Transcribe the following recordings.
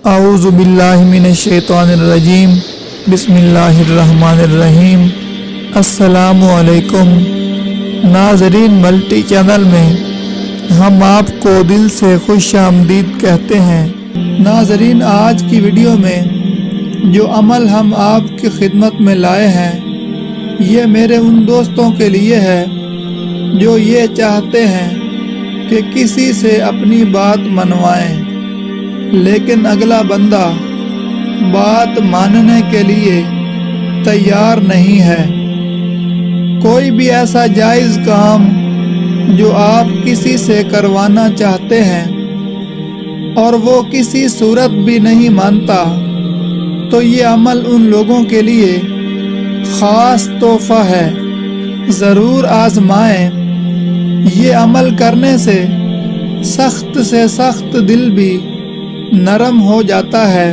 اعوذ باللہ من الشیطان الرجیم بسم اللہ الرحمن الرحیم۔ السلام علیکم ناظرین، ملٹی چینل میں ہم آپ کو دل سے خوش آمدید کہتے ہیں۔ ناظرین، آج کی ویڈیو میں جو عمل ہم آپ کی خدمت میں لائے ہیں، یہ میرے ان دوستوں کے لیے ہے جو یہ چاہتے ہیں کہ کسی سے اپنی بات منوائیں، لیکن اگلا بندہ بات ماننے کے لیے تیار نہیں ہے۔ کوئی بھی ایسا جائز کام جو آپ کسی سے کروانا چاہتے ہیں اور وہ کسی صورت بھی نہیں مانتا، تو یہ عمل ان لوگوں کے لیے خاص تحفہ ہے۔ ضرور آزمائیں۔ یہ عمل کرنے سے سخت دل بھی نرم ہو جاتا ہے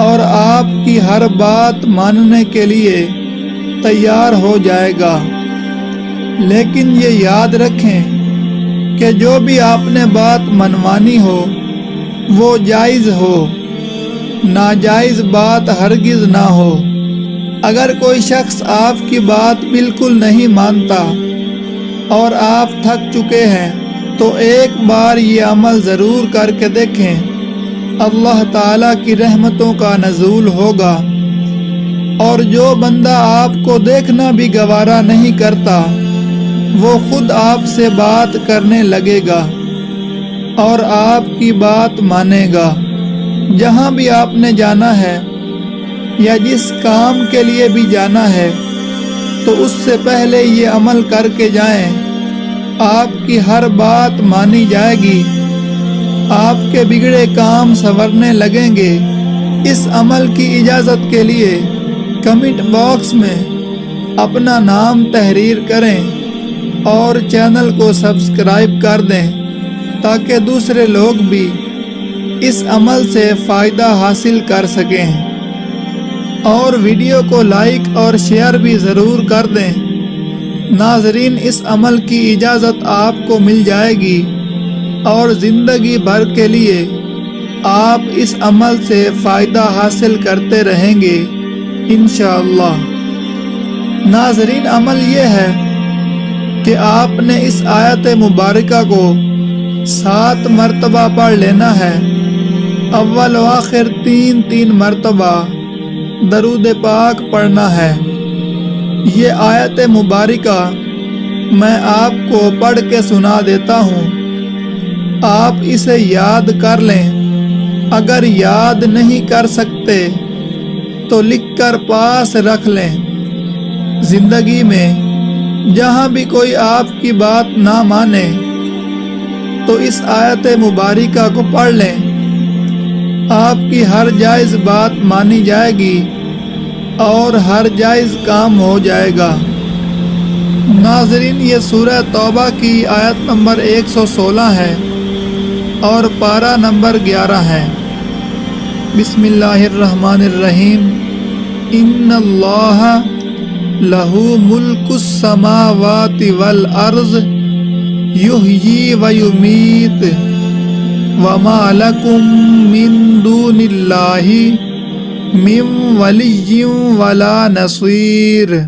اور آپ کی ہر بات ماننے کے لیے تیار ہو جائے گا۔ لیکن یہ یاد رکھیں کہ جو بھی آپ نے بات منوانی ہو وہ جائز ہو، ناجائز بات ہرگز نہ ہو۔ اگر کوئی شخص آپ کی بات بالکل نہیں مانتا اور آپ تھک چکے ہیں تو ایک بار یہ عمل ضرور کر کے دیکھیں، اللہ تعالیٰ کی رحمتوں کا نزول ہوگا، اور جو بندہ آپ کو دیکھنا بھی گوارا نہیں کرتا وہ خود آپ سے بات کرنے لگے گا اور آپ کی بات مانے گا۔ جہاں بھی آپ نے جانا ہے یا جس کام کے لیے بھی جانا ہے تو اس سے پہلے یہ عمل کر کے جائیں، آپ کی ہر بات مانی جائے گی، آپ کے بگڑے کام سنورنے لگیں گے۔ اس عمل کی اجازت کے لیے کمنٹ باکس میں اپنا نام تحریر کریں اور چینل کو سبسکرائب کر دیں تاکہ دوسرے لوگ بھی اس عمل سے فائدہ حاصل کر سکیں، اور ویڈیو کو لائک اور شیئر بھی ضرور کر دیں۔ ناظرین، اس عمل کی اجازت آپ کو مل جائے گی اور زندگی بھر کے لیے آپ اس عمل سے فائدہ حاصل کرتے رہیں گے انشاءاللہ۔ ناظرین، عمل یہ ہے کہ آپ نے اس آیت مبارکہ کو 7 مرتبہ پڑھ لینا ہے۔ اول و آخر 3 مرتبہ درود پاک پڑھنا ہے۔ یہ آیت مبارکہ میں آپ کو پڑھ کے سنا دیتا ہوں، آپ اسے یاد کر لیں۔ اگر یاد نہیں کر سکتے تو لکھ کر پاس رکھ لیں۔ زندگی میں جہاں بھی کوئی آپ کی بات نہ مانے تو اس آیت مبارکہ کو پڑھ لیں، آپ کی ہر جائز بات مانی جائے گی اور ہر جائز کام ہو جائے گا۔ ناظرین، یہ سورہ توبہ کی آیت نمبر 116 ہے اور پارہ نمبر 11 ہے۔ بسم اللہ الرحمن الرحیم۔ ان اللہ لہ ملک السماوات والارض یحیی و یمیت وما لکم من دون اللہ من ولی ولا نصیر۔